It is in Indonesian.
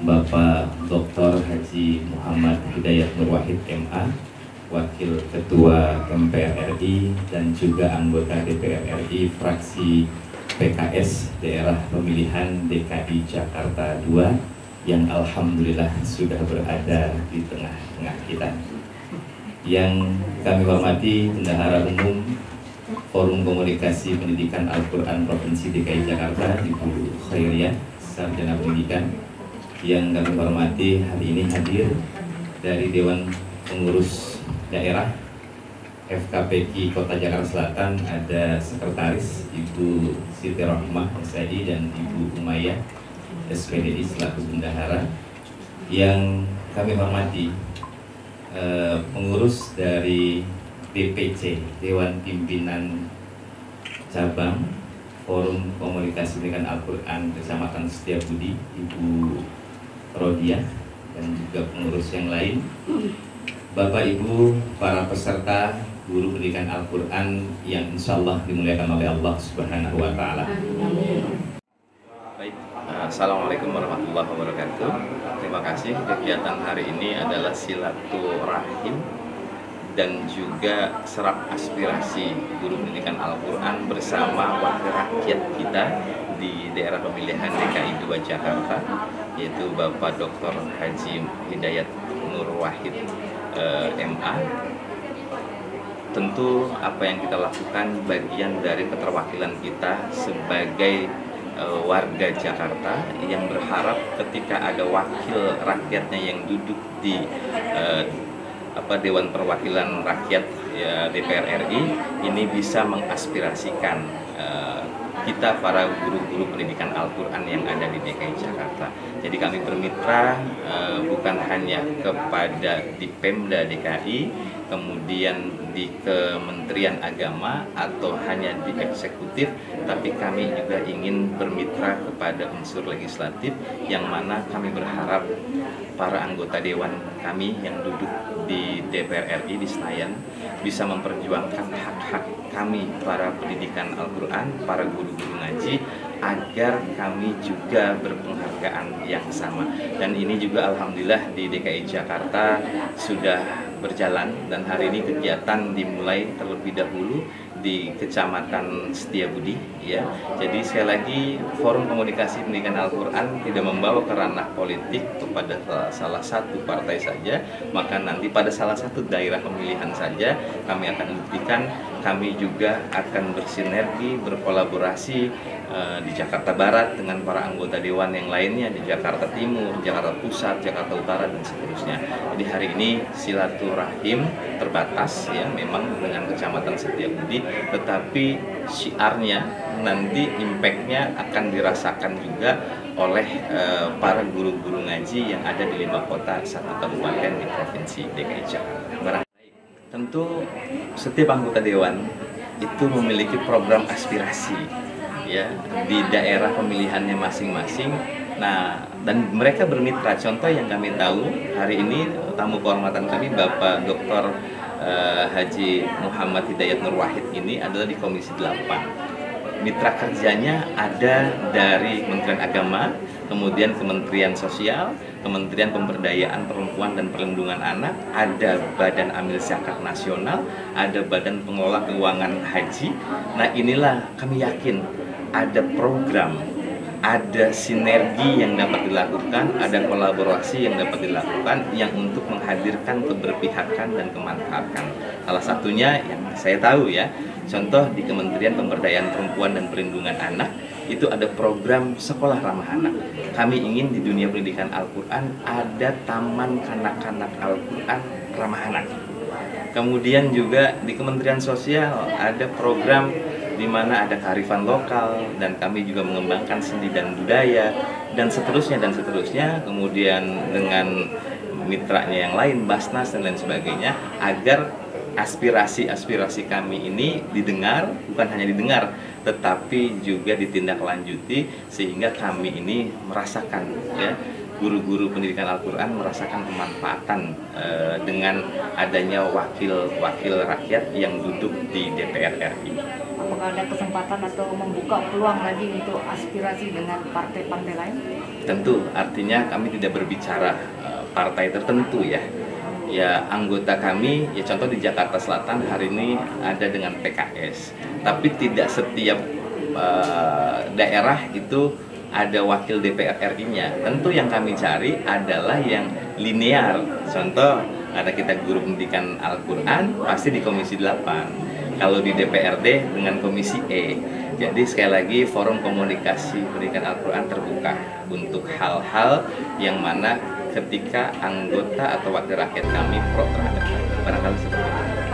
Bapak Dr. Haji Muhammad Hidayat Nur Wahid MA, Wakil Ketua MPR RI dan juga anggota DPR RI fraksi PKS Daerah Pemilihan DKI Jakarta II yang alhamdulillah sudah berada di tengah-tengah kita. Yang kami hormati Bendahara Umum Forum Komunikasi Pendidikan Al-Quran Provinsi DKI Jakarta, Ibu Khairiyah, Sarjana Pendidikan. Yang kami hormati hari ini hadir dari Dewan Pengurus Daerah FKPKI Kota Jakarta Selatan, ada Sekretaris Ibu Siti Rahmah SID dan Ibu Umayyah SPDI selaku bendahara. Yang kami hormati pengurus dari DPC Dewan Pimpinan Cabang Forum Komunikasi Pendidikan Al-Quran Kecamatan Setiabudi, Ibu Rodiah, dan juga pengurus yang lain, Bapak Ibu para peserta guru pendidikan Al-Quran yang insya Allah dimuliakan oleh Allah Subhanahu wa Ta'ala. Baik, Assalamualaikum warahmatullahi wabarakatuh. Terima kasih. Kegiatan hari ini adalah silaturahim dan juga serap aspirasi guru pendidikan Al-Quran bersama wakil rakyat kita di daerah pemilihan DKI II Jakarta, yaitu Bapak Dr. Haji Hidayat Nur Wahid MA. Tentu apa yang kita lakukan bagian dari keterwakilan kita sebagai warga Jakarta yang berharap ketika ada wakil rakyatnya yang duduk di Dewan Perwakilan Rakyat ya, DPR RI ini bisa mengaspirasikan kita para guru-guru pendidikan Al-Quran yang ada di DKI Jakarta. Jadi kami bermitra bukan hanya kepada di Pemda DKI, kemudian di Kementerian Agama atau hanya di eksekutif, tapi kami juga ingin bermitra kepada unsur legislatif yang mana kami berharap para anggota dewan kami yang duduk di DPR RI di Senayan bisa memperjuangkan hak-hak kami para pendidikan Al-Quran, para guru-guru ngaji, agar kami juga berpenghargaan yang sama. Dan ini juga alhamdulillah di DKI Jakarta sudah berjalan, dan hari ini kegiatan dimulai terlebih dahulu di Kecamatan Setiabudi ya. Jadi sekali lagi Forum Komunikasi Pendidikan Al-Quran tidak membawa ke ranah politik kepada salah satu partai saja, maka nanti pada salah satu daerah pemilihan saja kami akan buktikan kami juga akan bersinergi, berkolaborasi di Jakarta Barat dengan para anggota dewan yang lainnya di Jakarta Timur, Jakarta Pusat, Jakarta Utara, dan seterusnya. Jadi hari ini silaturahim terbatas ya memang dengan Kecamatan Setiabudi, tetapi syiarnya nanti impactnya akan dirasakan juga oleh para guru-guru ngaji yang ada di 5 kota 1 kabupaten di Provinsi DKI Jakarta. Tentu setiap anggota dewan itu memiliki program aspirasi ya di daerah pemilihannya masing-masing. Nah, dan mereka bermitra. Contoh yang kami tahu hari ini tamu kehormatan kami Bapak Dr. Haji Muhammad Hidayat Nur Wahid ini adalah di Komisi 8. Mitra kerjanya ada dari Kementerian Agama, kemudian Kementerian Sosial, Kementerian Pemberdayaan Perempuan dan Perlindungan Anak, ada Badan Amil Zakat Nasional, ada Badan Pengelola Keuangan Haji. Nah, inilah kami yakin ada program, ada sinergi yang dapat dilakukan, ada kolaborasi yang dapat dilakukan yang untuk menghadirkan keberpihakan dan kemanfaatan. Salah satunya yang saya tahu ya, contoh di Kementerian Pemberdayaan Perempuan dan Perlindungan Anak itu ada program sekolah ramah anak. Kami ingin di dunia pendidikan Al-Quran ada taman kanak-kanak Al-Quran ramah anak. Kemudian juga di Kementerian Sosial ada program di mana ada kearifan lokal dan kami juga mengembangkan seni dan budaya dan seterusnya dan seterusnya. Kemudian dengan mitranya yang lain, Basnas dan lain sebagainya, agar aspirasi-aspirasi kami ini didengar, bukan hanya didengar, tetapi juga ditindaklanjuti sehingga kami ini merasakan ya guru-guru pendidikan Al-Quran merasakan kemanfaatan dengan adanya wakil-wakil rakyat yang duduk di DPR RI. Apakah ada kesempatan atau membuka peluang lagi untuk aspirasi dengan partai-partai lain? Tentu artinya kami tidak berbicara partai tertentu ya. Ya anggota kami, ya contoh di Jakarta Selatan hari ini ada dengan PKS, tapi tidak setiap daerah itu ada wakil DPR RI-nya. Tentu yang kami cari adalah yang linear. Contoh ada kita guru pendidikan Al-Quran pasti di Komisi 8. Kalau di DPRD dengan Komisi E. Jadi sekali lagi forum komunikasi pendidikan Al-Quran terbuka untuk hal-hal yang mana ketika anggota atau wakil rakyat kami pro terhadap barangkali seperti itu.